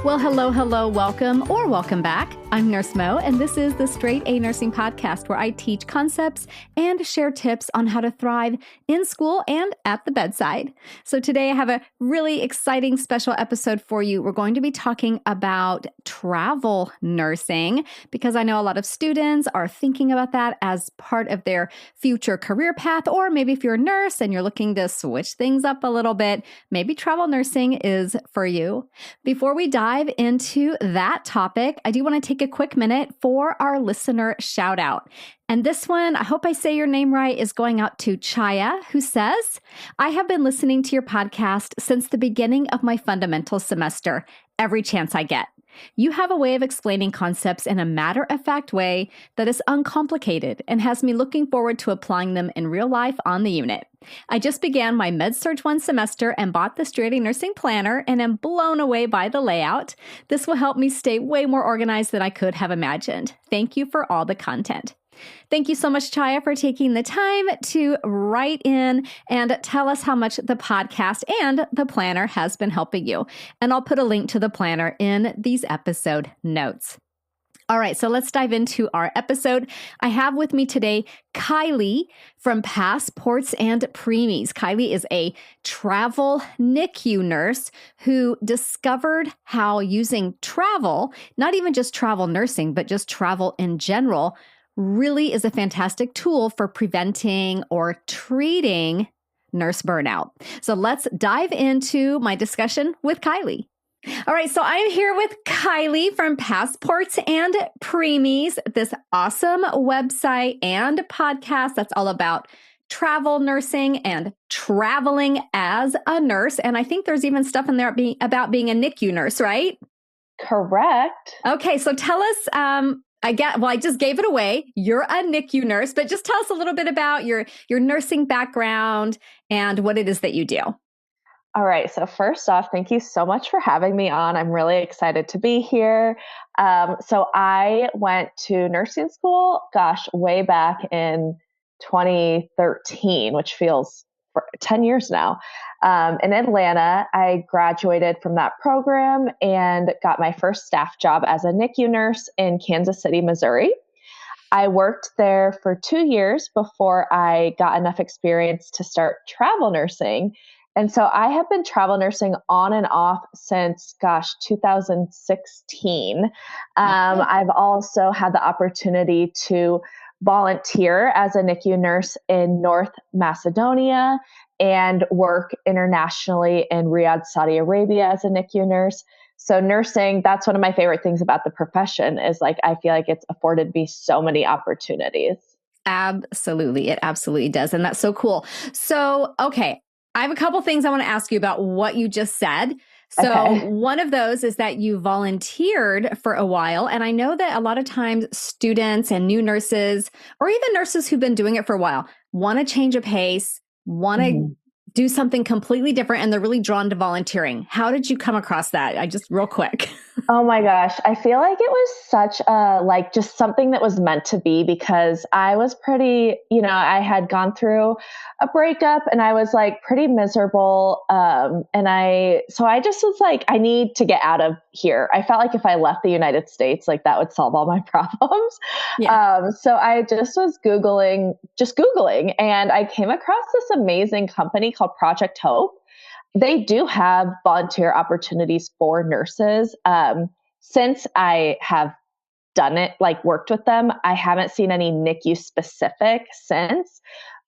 Well, hello, welcome or welcome back. I'm Nurse Mo, and this is the Straight A Nursing Podcast, where I teach concepts and share tips on how to thrive in school and at the bedside. So today I have a really exciting special episode for you. We're going to be talking about travel nursing, because I know a lot of students are thinking about that as part of their future career path, or maybe if you're a nurse and you're looking to switch things up a little bit, maybe travel nursing is for you. Before we dive into that topic, I do want to take a quick minute for our listener shout out. And this one, I hope I say your name right, is going out to Chaya, who says, I have been listening to your podcast since the beginning of my fundamentals semester, every chance I get. You have a way of explaining concepts in a matter-of-fact way that is uncomplicated and has me looking forward to applying them in real life on the unit. I just began my Med-Surg 1 semester and bought the Straight A Nursing Planner and am blown away by the layout. This will help me stay way more organized than I could have imagined. Thank you for all the content. Thank you so much, Chaya, for taking the time to write in and tell us how much the podcast and the planner has been helping you. And I'll put a link to the planner in these episode notes. All right, so let's dive into our episode. I have with me today Kylee from Passports and Preemies. Kylee is a travel NICU nurse who discovered how using travel, not even just travel nursing, but just travel in general, really is a fantastic tool for preventing or treating nurse burnout. So let's dive into my discussion with Kylee. All right, so I'm here with Kylee from Passports and Preemies, this awesome website and podcast that's all about travel nursing and traveling as a nurse. And I think there's even stuff in there about being a NICU nurse, right? Correct. Okay, so tell us, I just gave it away. You're a NICU nurse, but just tell us a little bit about your nursing background and what it is that you do. All right. So first off, thank you so much for having me on. I'm really excited to be here. So I went to nursing school, way back in 2013, which feels 10 years now. In Atlanta, I graduated from that program and got my first staff job as a NICU nurse in Kansas City, Missouri. I worked there for 2 years before I got enough experience to start travel nursing. And so I have been travel nursing on and off since, 2016. I've also had the opportunity to volunteer as a NICU nurse in North Macedonia and work internationally in Riyadh, Saudi Arabia as a NICU nurse. So nursing, that's one of my favorite things about the profession is I feel like it's afforded me so many opportunities. Absolutely. It absolutely does. And that's so cool. So, okay. I have a couple things I want to ask you about what you just said. So One of those is that you volunteered for a while. And I know that a lot of times students and new nurses, or even nurses who've been doing it for a while, want to change a pace, want to do something completely different, and they're really drawn to volunteering. How did you come across that? Real quick. Oh my gosh. I feel like it was such just something that was meant to be, because I was pretty, I had gone through a breakup and I was pretty miserable. So I just was I need to get out of here. I felt like if I left the United States, that would solve all my problems. Yeah. So I just was Googling, and I came across this amazing company called Project Hope. They do have volunteer opportunities for nurses. Since I have done it, worked with them, I haven't seen any NICU specific since.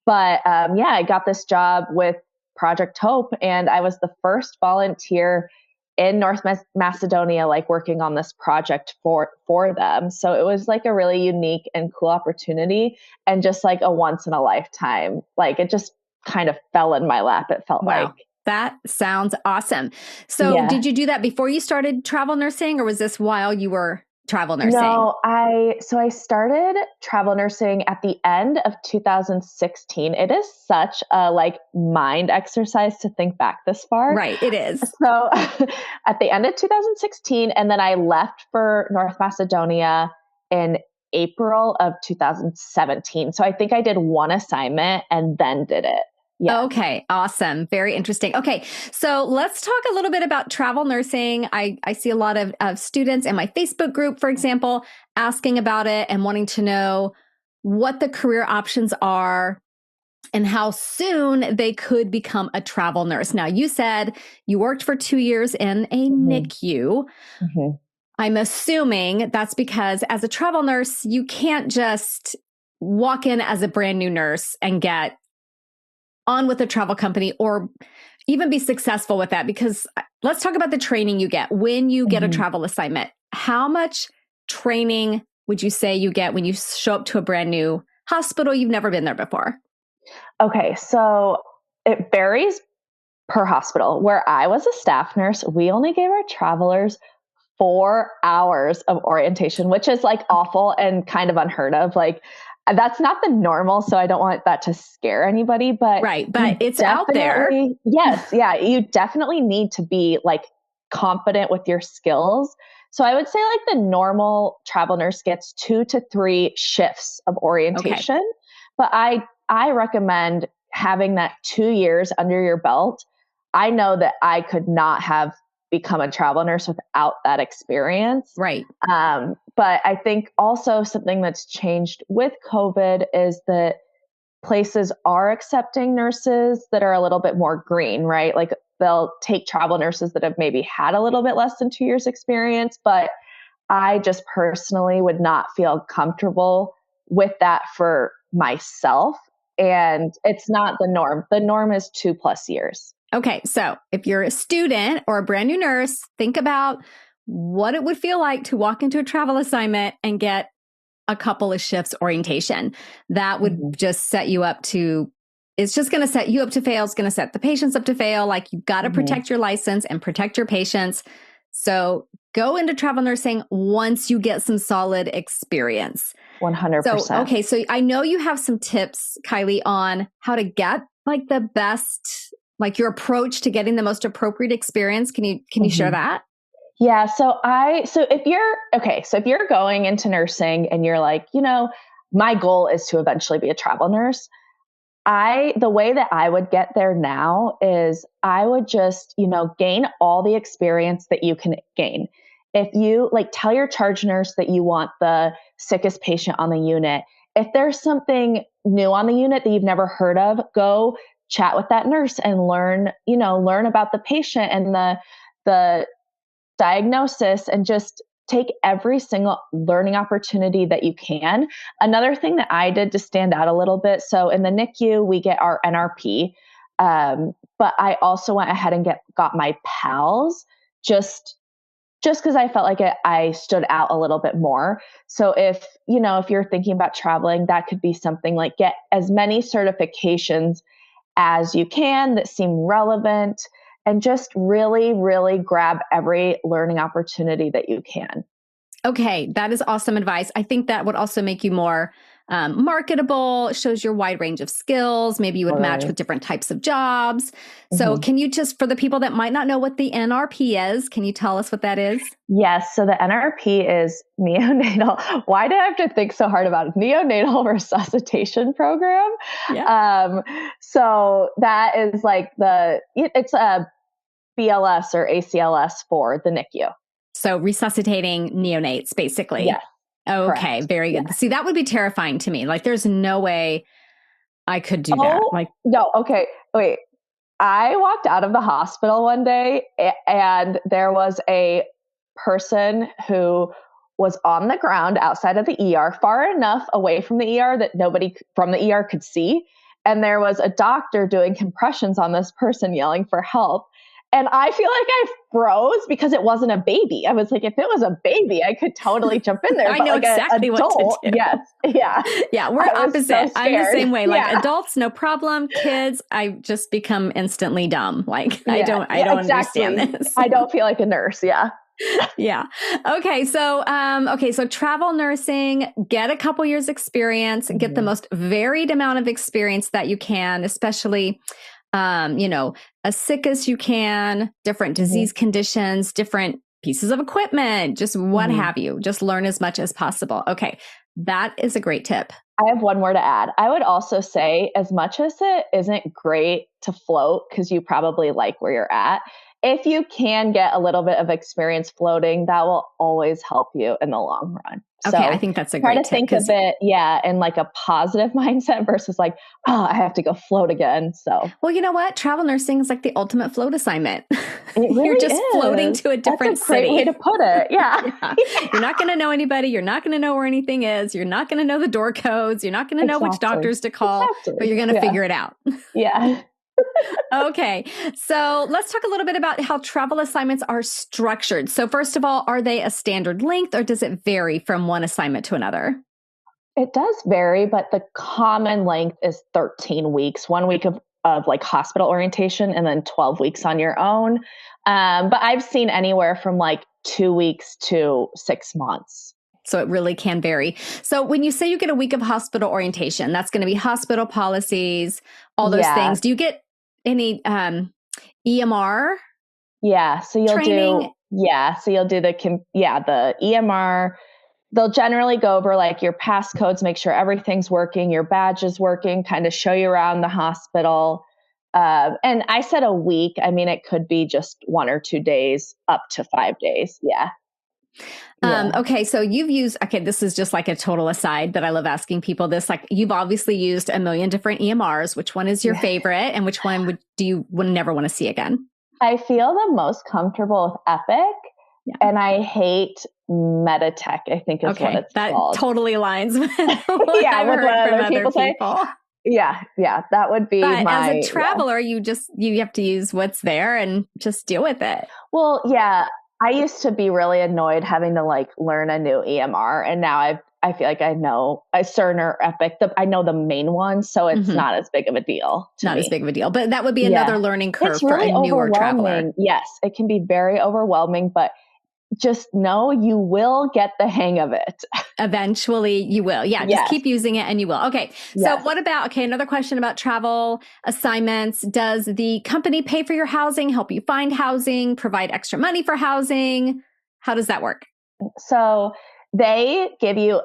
But I got this job with Project Hope, and I was the first volunteer in North Macedonia, working on this project for them. So it was a really unique and cool opportunity, and just a once in a lifetime. It just kind of fell in my lap. It felt like. That sounds awesome. So Did you do that before you started travel nursing, or was this while you were travel nursing? No, I started travel nursing at the end of 2016. It is such a mind exercise to think back this far. Right, it is. So at the end of 2016, and then I left for North Macedonia in April of 2017. So I think I did one assignment and then did it. Yeah. Okay, awesome. Very interesting. Okay, so let's talk a little bit about travel nursing. I see a lot of students in my Facebook group, for example, asking about it and wanting to know what the career options are and how soon they could become a travel nurse. Now, you said you worked for 2 years in a NICU. I'm assuming that's because as a travel nurse, you can't just walk in as a brand new nurse and get on with a travel company or even be successful with that. Because let's talk about the training you get when you get a travel assignment. How much training would you say you get when you show up to a brand new hospital? You've never been there before. Okay, so it varies per hospital. Where I was a staff nurse, we only gave our travelers 4 hours of orientation, which is like awful and kind of unheard of. Like that's not the normal. So I don't want that to scare anybody, but right. But it's out there. Yes. Yeah. You definitely need to be like confident with your skills. So I would say like the normal travel nurse gets 2 to 3 shifts of orientation, but I recommend having that 2 years under your belt. I know that I could not have become a travel nurse without that experience. Right. But I think also something that's changed with COVID is that places are accepting nurses that are a little bit more green, right? Like they'll take travel nurses that have maybe had a little bit less than 2 years experience, but I just personally would not feel comfortable with that for myself. And it's not the norm. The norm is 2+ years. Okay. So if you're a student or a brand new nurse, think about what it would feel like to walk into a travel assignment and get a couple of shifts orientation. That would just set you up to, it's just going to set you up to fail. It's going to set the patients up to fail. Like you've got to protect your license and protect your patients. So go into travel nursing once you get some solid experience. 100%. So, okay. So I know you have some tips, Kylee, on how to get like the best, like your approach to getting the most appropriate experience. Can you share that? Yeah. So if you're going into nursing and you're like, my goal is to eventually be a travel nurse. The way that I would get there now is I would just, gain all the experience that you can gain. If you tell your charge nurse that you want the sickest patient on the unit, if there's something new on the unit that you've never heard of, go chat with that nurse and learn about the patient and the diagnosis and just take every single learning opportunity that you can. Another thing that I did to stand out a little bit. So in the NICU, we get our NRP. But I also went ahead and got my PALS just because I felt like I stood out a little bit more. So if you're thinking about traveling, that could be something like get as many certifications as you can that seem relevant and just really, really grab every learning opportunity that you can. Okay, that is awesome advice. I think that would also make you more marketable, shows your wide range of skills. Maybe you would match with different types of jobs. So can you just, for the people that might not know what the NRP is, can you tell us what that is? Yes. So the NRP is neonatal. Why do I have to think so hard about it? Neonatal resuscitation program. Yeah. So that is like it's a BLS or ACLS for the NICU. So resuscitating neonates, basically. Yes. Okay, correct. very good. Yes. See, that would be terrifying to me. Like, there's no way I could do that. Like, no. Okay. Wait. I walked out of the hospital one day and there was a person who was on the ground outside of the ER, far enough away from the ER that nobody from the ER could see. And there was a doctor doing compressions on this person yelling for help. And I feel like I froze because it wasn't a baby. I was like, if it was a baby, I could totally jump in there. I know exactly what to do. Yes. Yeah. Yeah. We're opposite. So I'm the same way. Like adults, no problem. Kids, I just become instantly dumb. Like I don't understand this. I don't feel like a nurse. Yeah. Yeah. Okay. So, so travel nursing, get a couple years experience, get the most varied amount of experience that you can, especially as sick as you can, different disease conditions, different pieces of equipment, just what have you, just learn as much as possible. Okay. That is a great tip. I have one more to add. I would also say, as much as it isn't great to float, because you probably like where you're at, if you can get a little bit of experience floating, that will always help you in the long run. Okay, So I think that's a try great to tip. think of it, in like a positive mindset versus like, oh, I have to go float again. So, well, you know what? Travel nursing is like the ultimate float assignment. it really You're just is floating to a different That's a great city. way to put it. Yeah. Yeah. You're not going to know anybody. You're not going to know where anything is. You're not going to know the door codes. You're not going to know which doctors to call, but you're going to figure it out. Yeah. Okay. So let's talk a little bit about how travel assignments are structured. So first of all, are they a standard length or does it vary from one assignment to another? It does vary, but the common length is 13 weeks, 1 week of like hospital orientation and then 12 weeks on your own. But I've seen anywhere from like 2 weeks to 6 months. So it really can vary. So when you say you get a week of hospital orientation, that's going to be hospital policies, all those things. Do you get any EMR? Yeah. So you'll training? So you'll do the EMR. They'll generally go over like your passcodes, make sure everything's working, your badge is working, kind of show you around the hospital. And I said a week. I mean, it could be just 1 or 2 days up to 5 days. Yeah. Okay. So this is just like a total aside, but I love asking people this. Like, you've obviously used a million different EMRs. Which one is your favorite and which one would you never want to see again? I feel the most comfortable with Epic. Yeah. And I hate Meditech, I think is what it's called. That totally aligns with what I've heard from other people. Yeah, that would be as a traveler, you have to use what's there and just deal with it. Well, yeah, I used to be really annoyed having to like learn a new EMR, and now I feel like I know a Cerner or Epic. I know the main ones, so it's not as big of a deal. As big of a deal, but that would be another learning curve for a newer traveler. Yes, it can be very overwhelming, but just know you will get the hang of it. Eventually you will. Yeah. Just keep using it and you will. Okay. So what about, another question about travel assignments. Does the company pay for your housing, help you find housing, provide extra money for housing? How does that work? So they give you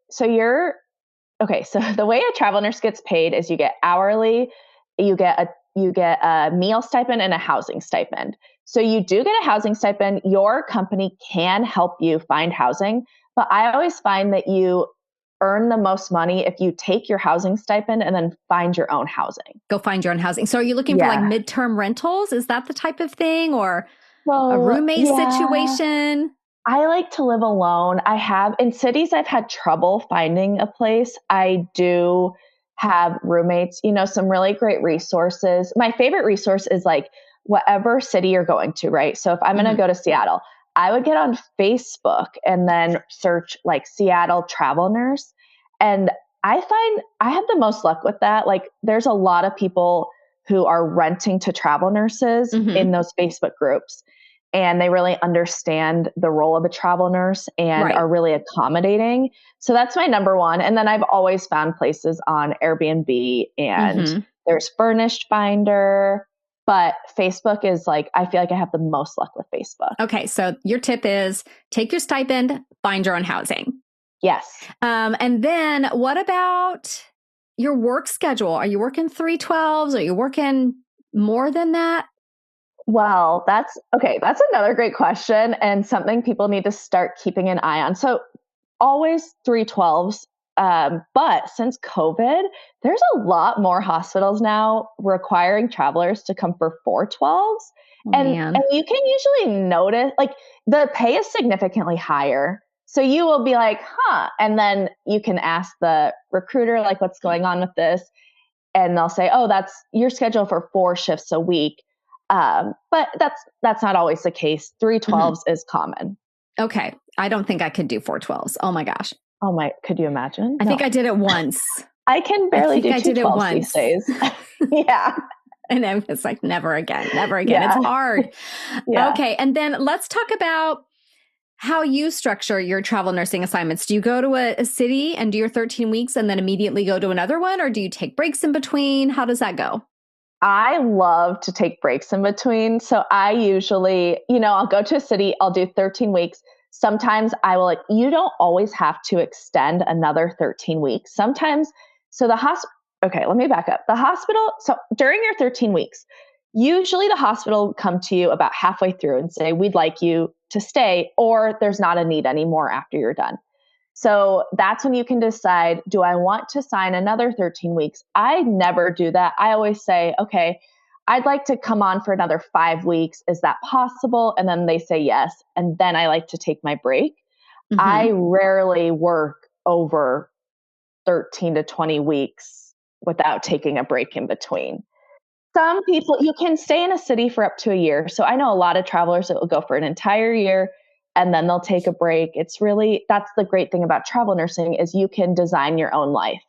so the way a travel nurse gets paid is you get hourly, you get a meal stipend and a housing stipend. So you do get a housing stipend. Your company can help you find housing, but I always find that you earn the most money if you take your housing stipend and then find your own housing. Go find your own housing. So are you looking for like midterm rentals? Is that the type of thing, or a roommate situation? I like to live alone. In cities I've had trouble finding a place. I do have roommates, some really great resources. My favorite resource is like whatever city you're going to, right? So if I'm going to go to Seattle, I would get on Facebook and then search like Seattle travel nurse. And I find I have the most luck with that. Like, there's a lot of people who are renting to travel nurses in those Facebook groups. And they really understand the role of a travel nurse and are really accommodating. So that's my number one. And then I've always found places on Airbnb and there's Furnished Finder. But Facebook is like, I feel like I have the most luck with Facebook. Okay. So your tip is take your stipend, find your own housing. Yes. And then what about your work schedule? Are you working 3/12s? Are you working more than that? Well, that's another great question and something people need to start keeping an eye on. So always 3/12s. But since COVID, there's a lot more hospitals now requiring travelers to come for 4/12s. And you can usually notice, like, the pay is significantly higher. So you will be like, and then you can ask the recruiter, like, what's going on with this? And they'll say, oh, you're scheduled for 4 shifts a week. But that's not always the case. 3/12s is common. Okay. I don't think I could do 4/12s. Oh my gosh. Oh my, could you imagine? I think I did it once. I can barely do 2/12s these days. Yeah. And then it's like, never again. Yeah. It's hard. Yeah. Okay. And then let's talk about how you structure your travel nursing assignments. Do you go to a city and do your 13 weeks and then immediately go to another one? Or do you take breaks in between? How does that go? I love to take breaks in between. So I usually, I'll go to a city, I'll do 13 weeks. Sometimes I will, you don't always have to extend another 13 weeks. Sometimes, so the hospital, okay, let me back up. The hospital, so during your 13 weeks, usually the hospital will come to you about halfway through and say, we'd like you to stay, or there's not a need anymore after you're done. So that's when you can decide, do I want to sign another 13 weeks? I never do that. I always say, okay, I'd like to come on for another 5 weeks. Is that possible? And then they say yes. And then I like to take my break. I rarely work over 13 to 20 weeks without taking a break in between. Some people, you can stay in a city for up to a year. So I know a lot of travelers that will go for an entire year and then they'll take a break. It's really, that's the great thing about travel nursing is you can design your own life.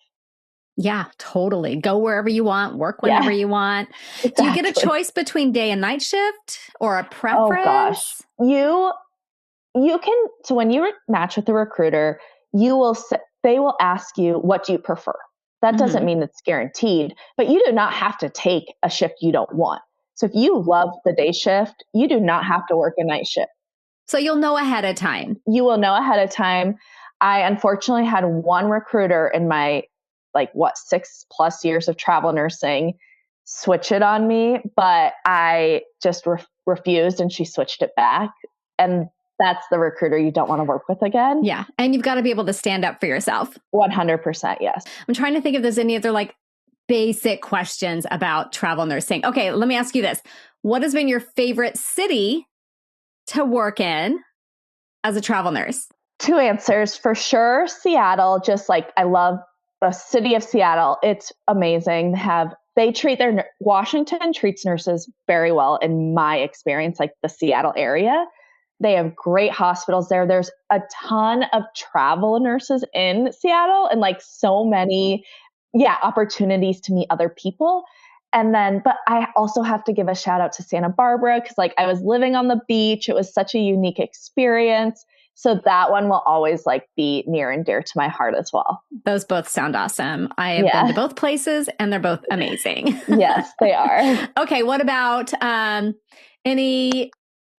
Yeah, totally. Go wherever you want, work whenever you want. Exactly. Do you get a choice between day and night shift or a preference? Oh gosh. You can, so when you match with a recruiter, they will ask you, what do you prefer? That doesn't mean it's guaranteed, but you do not have to take a shift you don't want. So if you love the day shift, you do not have to work a night shift. So you'll know ahead of time. You will know ahead of time. I unfortunately had one recruiter in my 6+ years of travel nursing switch it on me, but I just refused and she switched it back. And that's the recruiter you don't want to work with again. Yeah. And you've got to be able to stand up for yourself. 100%. Yes. I'm trying to think if there's any other basic questions about travel nursing. Okay. Let me ask you this. What has been your favorite city to work in as a travel nurse? 2 answers for sure. Seattle, I love the city of Seattle. It's amazing. Washington treats nurses very well in my experience, the Seattle area. They have great hospitals there. There's a ton of travel nurses in Seattle and so many, opportunities to meet other people. And then, but I also have to give a shout out to Santa Barbara because I was living on the beach. It was such a unique experience. So that one will always be near and dear to my heart as well. Those both sound awesome. I have been to both places and they're both amazing. Yes, they are. Okay. What about any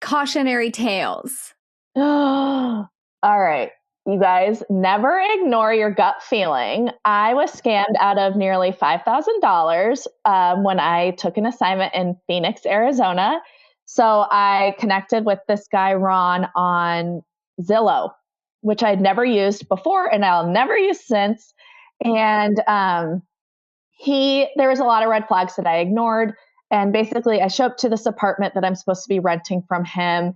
cautionary tales? All right. You guys, never ignore your gut feeling. I was scammed out of nearly $5,000 when I took an assignment in Phoenix, Arizona. So I connected with this guy, Ron, on Zillow, which I'd never used before and I'll never use since. And there was a lot of red flags that I ignored. And basically I show up to this apartment that I'm supposed to be renting from him.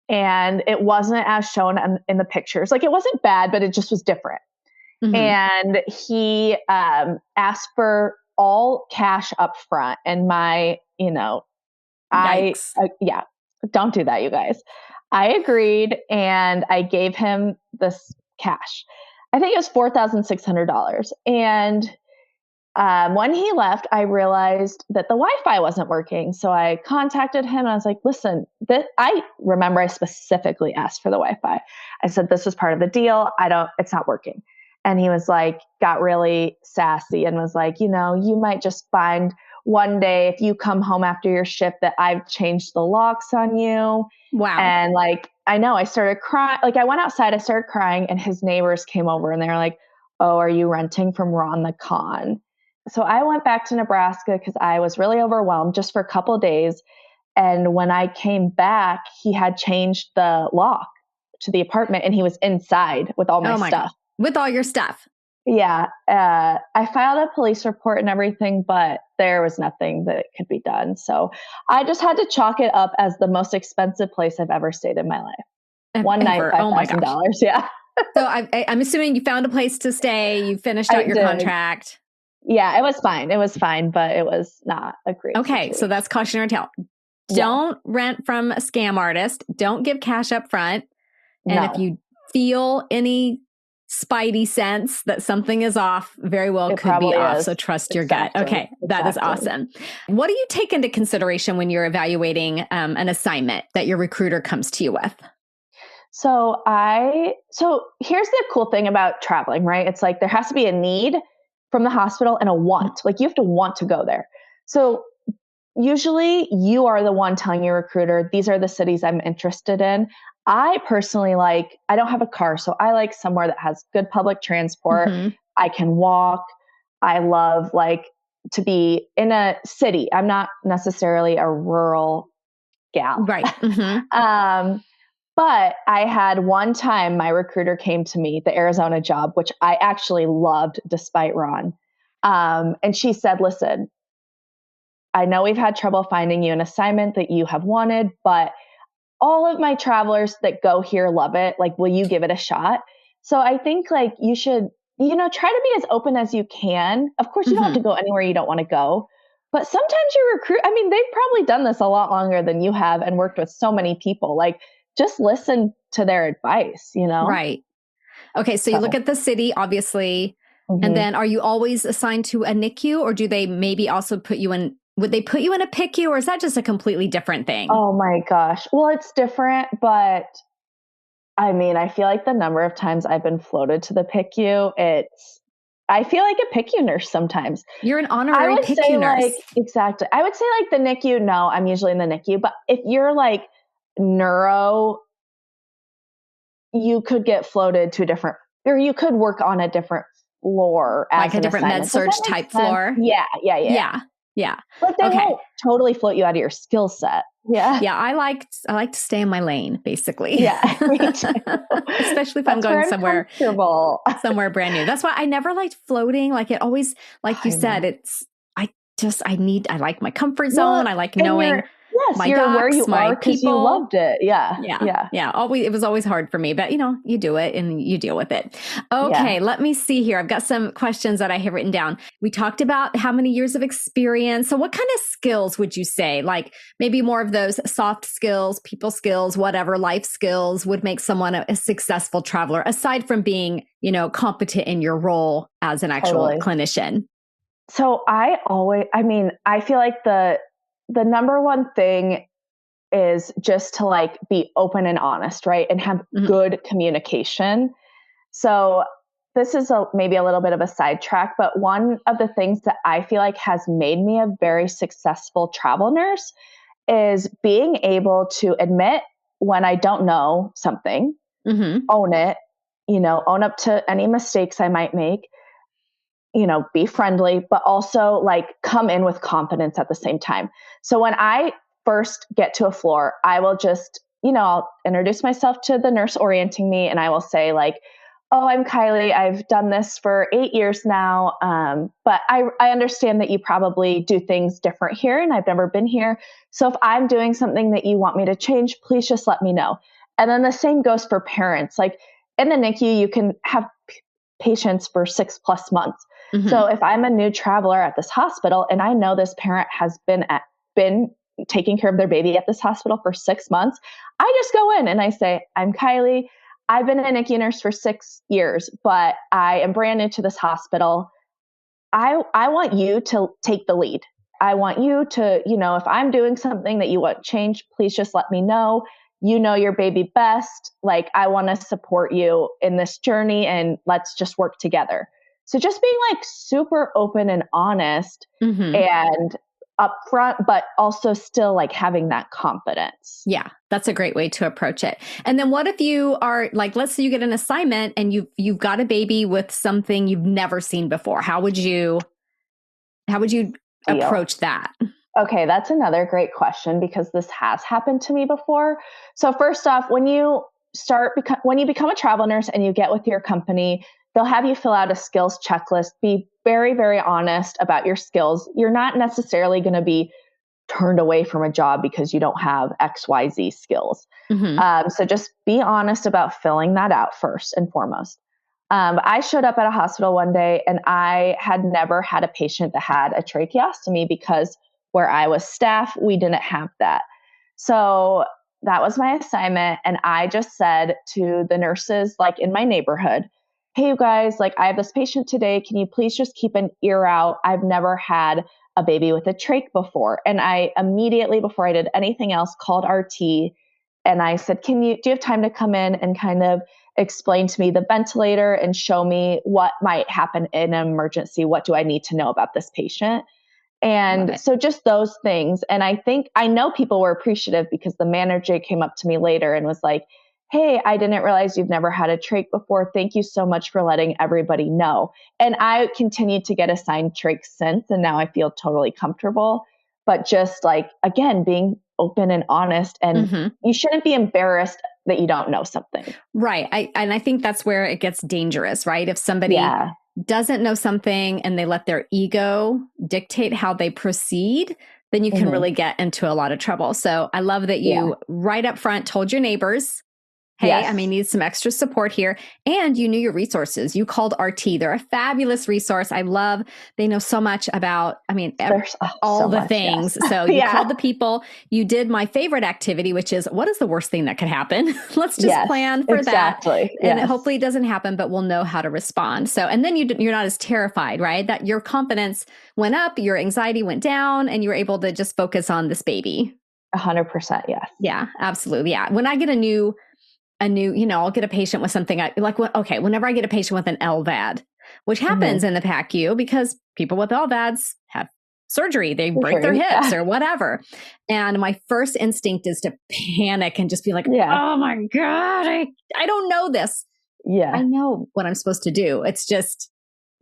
And it wasn't as shown in the pictures. It wasn't bad, but it just was different. And he asked for all cash up front. And don't do that, you guys. I agreed and I gave him this cash. I think it was $4,600. And when he left, I realized that the Wi-Fi wasn't working. So I contacted him and I was like, listen, I remember I specifically asked for the Wi-Fi. I said, this was part of the deal. It's not working. And he was got really sassy and was like, you might just find one day if you come home after your shift that I've changed the locks on you. Wow. And I know I started crying. I went outside, I started crying and his neighbors came over and they were like, oh, are you renting from Ron the Con? So I went back to Nebraska because I was really overwhelmed just for a couple of days. And when I came back, he had changed the lock to the apartment and he was inside with all my stuff. God. With all your stuff. Yeah. I filed a police report and everything, but there was nothing that could be done. So I just had to chalk it up as the most expensive place I've ever stayed in my life. One night, $5,000. Yeah. So I'm assuming you found a place to stay. You finished out your contract. Yeah, it was fine. It was fine, but it was not a great situation. So that's cautionary tale. Don't rent from a scam artist. Don't give cash up front. And if you feel any spidey sense that something is off, very well it could be off. So trust your gut. Okay. That is awesome. What do you take into consideration when you're evaluating an assignment that your recruiter comes to you with? So here's the cool thing about traveling, right? It's there has to be a need from the hospital and a want. You have to want to go there. So usually you are the one telling your recruiter, these are the cities I'm interested in. I personally I don't have a car, so I like somewhere that has good public transport. Mm-hmm. I can walk. I love to be in a city. I'm not necessarily a rural gal. Right. Mm-hmm. But I had one time my recruiter came to me, the Arizona job, which I actually loved despite Ron. And she said, listen, I know we've had trouble finding you an assignment that you have wanted, but all of my travelers that go here love it. Like, will you give it a shot? So I think you should, try to be as open as you can. Of course, you don't have to go anywhere you don't want to go. But sometimes your recruit, I mean, they've probably done this a lot longer than you have and worked with so many people. Just listen to their advice, Right. Okay. So you look at the city, obviously, and then are you always assigned to a NICU, or do they maybe also would they put you in a PICU, or is that just a completely different thing? Oh my gosh. Well, it's different, but I mean, I feel like the number of times I've been floated to the PICU, I feel like a PICU nurse sometimes. You're an honorary PICU nurse. Exactly. I would say the NICU, no, I'm usually in the NICU, but if you're neuro, you could get floated to or you could work on a different floor as a different med surge type floor. Yeah. But they won't totally float you out of your skill set. Yeah. Yeah. I like to stay in my lane, basically. Yeah. Me too. Especially if I'm going somewhere brand new. That's why I never liked floating. It always, you said, I like my comfort zone. I like knowing my docs, where you my are because you loved it. Yeah. It was always hard for me, but you do it and you deal with it. Okay, let me see here. I've got some questions that I have written down. We talked about how many years of experience. So what kind of skills would you say, maybe more of those soft skills, people skills, whatever, life skills would make someone a successful traveler, aside from being, competent in your role as an actual clinician? So I feel like the number one thing is just to be open and honest, right? And have good communication. So this is maybe a little bit of a sidetrack, but one of the things that I feel like has made me a very successful travel nurse is being able to admit when I don't know something, own it, own up to any mistakes I might make, be friendly, but also come in with confidence at the same time. So when I first get to a floor, I will just, I'll introduce myself to the nurse orienting me, and I will say oh, I'm Kylee. I've done this for 8 years now. But I understand that you probably do things different here, and I've never been here. So if I'm doing something that you want me to change, please just let me know. And then the same goes for parents. In the NICU, you can have patients for 6+ months. So if I'm a new traveler at this hospital and I know this parent has been taking care of their baby at this hospital for 6 months, I just go in and I say, I'm Kylee. I've been a NICU nurse for 6 years, but I am brand new to this hospital. I want you to take the lead. I want you to, if I'm doing something that you want changed, please just let me know. You know your baby best. I want to support you in this journey, and let's just work together. So just being super open and honest and upfront, but also still having that confidence. Yeah, that's a great way to approach it. And then what if you are let's say you get an assignment and you've got a baby with something you've never seen before. How would you approach that? Okay, that's another great question, because this has happened to me before. So first off, when you become a travel nurse and you get with your company, they'll have you fill out a skills checklist. Be very, very honest about your skills. You're not necessarily going to be turned away from a job because you don't have XYZ skills. So just be honest about filling that out first and foremost. I showed up at a hospital one day and I had never had a patient that had a tracheostomy, because where I was staff, we didn't have that. So that was my assignment. And I just said to the nurses in my neighborhood, hey, you guys, I have this patient today. Can you please just keep an ear out? I've never had a baby with a trach before. And I immediately, before I did anything else, called RT and I said, do you have time to come in and kind of explain to me the ventilator and show me what might happen in an emergency? What do I need to know about this patient? And so just those things. And I know people were appreciative because the manager came up to me later and was like, hey, I didn't realize you've never had a trach before. Thank you so much for letting everybody know. And I continued to get assigned trachs since, and now I feel totally comfortable. But just like, again, being open and honest, and you shouldn't be embarrassed that you don't know something. Right. I think that's where it gets dangerous, right? If somebody doesn't know something and they let their ego dictate how they proceed, then you can really get into a lot of trouble. So I love that you right up front told your neighbors, hey, I may need some extra support here. And you knew your resources. You called RT. They're a fabulous resource. I love, they know so much about, all the things. So you called the people. You did my favorite activity, which is, what is the worst thing that could happen? Let's just plan for that. And hopefully it doesn't happen, but we'll know how to respond. So, and then you're not as terrified, right? That your confidence went up, your anxiety went down, and you were able to just focus on this baby. 100%. Yes. Yeah, absolutely. Yeah. When I get I'll get a patient with something whenever I get a patient with an LVAD, which happens in the PACU because people with LVADs have surgery, they break their hips or whatever. And my first instinct is to panic and just be like, oh my God, I don't know this. Yeah. I know what I'm supposed to do. It's just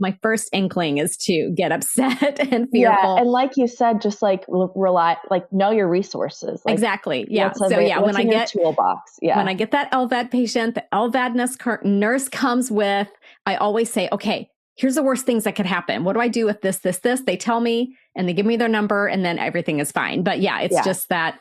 my first inkling is to get upset and fearful. Yeah. And like you said, just like know your resources. Like, exactly. Yeah. When I get toolbox. Yeah. When I get that LVAD patient, the LVAD nurse comes with, I always say, okay, here's the worst things that could happen. What do I do with this? They tell me and they give me their number and then everything is fine. But it's just that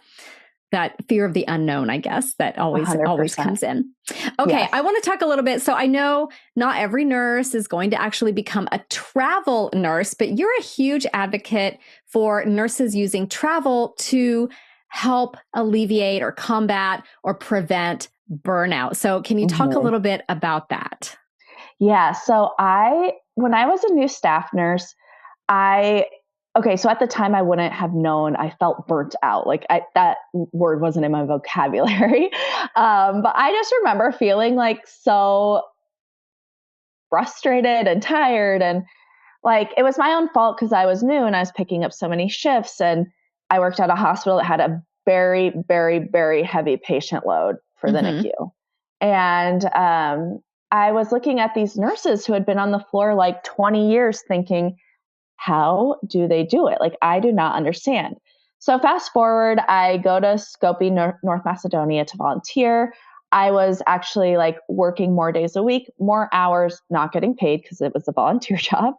fear of the unknown, I guess, that always comes in. Okay. I want to talk a little bit. So I know not every nurse is going to actually become a travel nurse, but you're a huge advocate for nurses using travel to help alleviate or combat or prevent burnout. So can you talk a little bit about that? Yeah. So when I was a new staff nurse, so at the time I wouldn't have known, I felt burnt out. Like that word wasn't in my vocabulary. But I just remember feeling like so frustrated and tired. And like, it was my own fault because I was new and I was picking up so many shifts, and I worked at a hospital that had a very, very, very heavy patient load for the NICU. And, I was looking at these nurses who had been on the floor like 20 years thinking, how do they do it? Like, I do not understand. So fast forward, I go to Skopje, North Macedonia to volunteer. I was actually like working more days a week, more hours, not getting paid because it was a volunteer job.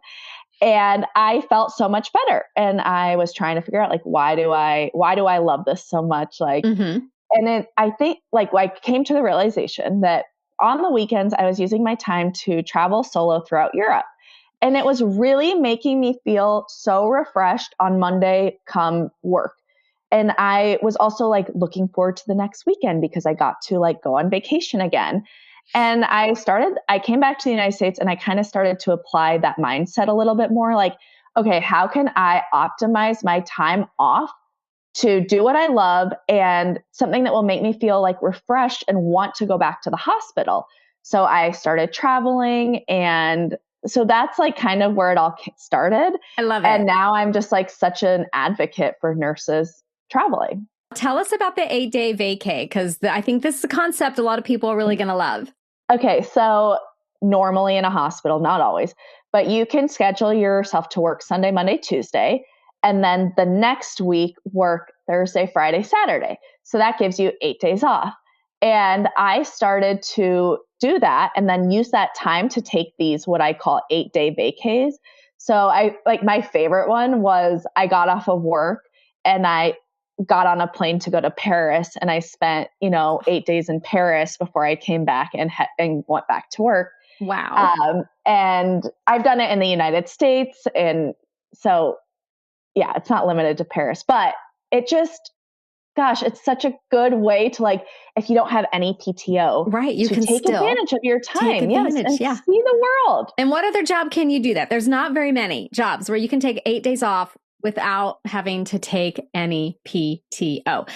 And I felt so much better. And I was trying to figure out like, why do I love this so much? Like, and then I think like I came to the realization that on the weekends, I was using my time to travel solo throughout Europe. And it was really making me feel so refreshed on Monday come work. And I was also like looking forward to the next weekend because I got to like go on vacation again. And I came back to the United States and I kind of started to apply that mindset a little bit more like, okay, how can I optimize my time off to do what I love and something that will make me feel like refreshed and want to go back to the hospital? So I started traveling, and so that's like kind of where it all started. I love it. And now I'm just like such an advocate for nurses traveling. Tell us about the 8-day vacay, because I think this is a concept a lot of people are really going to love. Okay. So normally in a hospital, not always, but you can schedule yourself to work Sunday, Monday, Tuesday, and then the next week work Thursday, Friday, Saturday. So that gives you 8 days off. And I started to do that and then use that time to take these, what I call 8-day vacays. So my favorite one was I got off of work and I got on a plane to go to Paris, and I spent, 8 days in Paris before I came back and went back to work. Wow. And I've done it in the United States. And so, yeah, it's not limited to Paris, but it just, gosh, it's such a good way to like, if you don't have any PTO, right? You to can take still advantage of your time, and see the world. And what other job can you do that? There's not very many jobs where you can take 8 days off without having to take any PTO.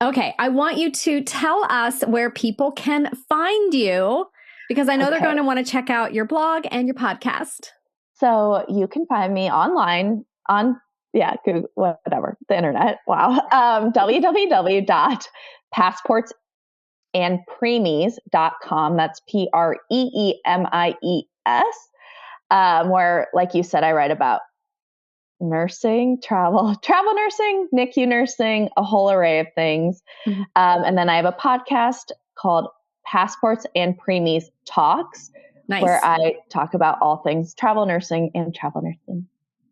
Okay, I want you to tell us where people can find you, because I know they're going to want to check out your blog and your podcast. So you can find me online on yeah, Google, whatever, the internet. Wow. www.passportsandpreemies.com. That's Preemies. Where, like you said, I write about nursing, travel nursing, NICU nursing, a whole array of things. Mm-hmm. And then I have a podcast called Passports and Preemies Talks, where I talk about all things travel nursing and travel nursing.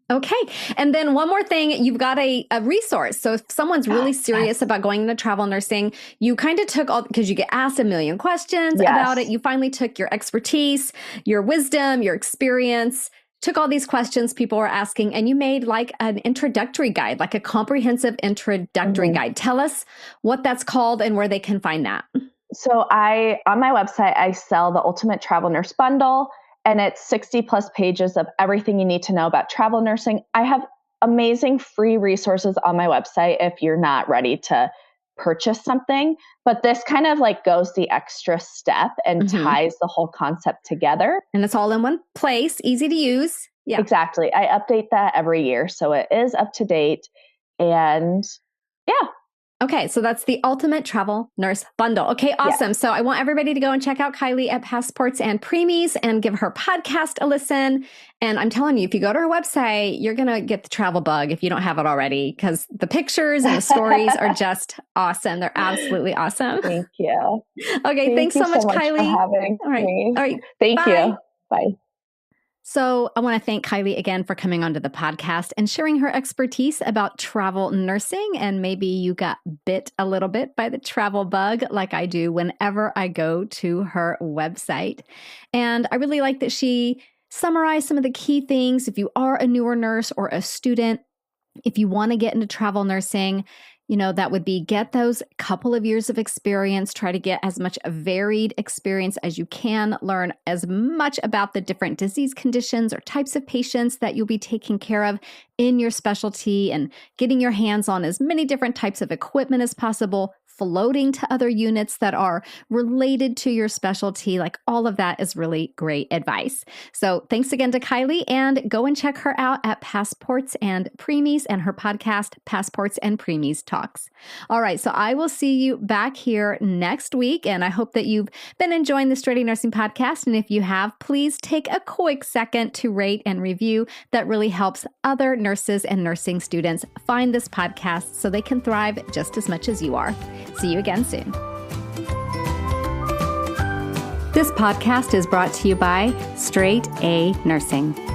Okay. And then one more thing, you've got a resource. So if someone's really serious about going into travel nursing, you kind of took all, because you get asked a million questions about it. You finally took your expertise, your wisdom, your experience, took all these questions people were asking, and you made like an introductory guide, like a comprehensive introductory guide. Tell us what that's called and where they can find that. So on my website, I sell the Ultimate Travel Nurse Bundle. And it's 60 plus pages of everything you need to know about travel nursing. I have amazing free resources on my website if you're not ready to purchase something. But this kind of like goes the extra step and ties the whole concept together. And it's all in one place, easy to use. Yeah, exactly. I update that every year. So it is up to date. And yeah. Okay, so that's the Ultimate Travel Nurse Bundle. Okay, awesome. Yeah. So I want everybody to go and check out Kylee at Passports and Preemies and give her podcast a listen. And I'm telling you, if you go to her website, you're going to get the travel bug if you don't have it already, because the pictures and the stories are just awesome. They're absolutely awesome. Thank you. Okay, thanks so much, Kylee. For having me. All right. Thank you. Bye. So I want to thank Kylee again for coming onto the podcast and sharing her expertise about travel nursing. And maybe you got bit a little bit by the travel bug like I do whenever I go to her website. And I really like that she summarized some of the key things. If you are a newer nurse or a student, if you want to get into travel nursing, that would be get those couple of years of experience, try to get as much varied experience as you can, learn as much about the different disease conditions or types of patients that you'll be taking care of in your specialty, and getting your hands on as many different types of equipment as possible, floating to other units that are related to your specialty. Like, all of that is really great advice. So thanks again to Kylee, and go and check her out at Passports and Preemies and her podcast, Passports and Preemies Talks. All right. So I will see you back here next week. And I hope that you've been enjoying the Straight A Nursing podcast. And if you have, please take a quick second to rate and review. That really helps other nurses and nursing students find this podcast so they can thrive just as much as you are. See you again soon. This podcast is brought to you by Straight A Nursing.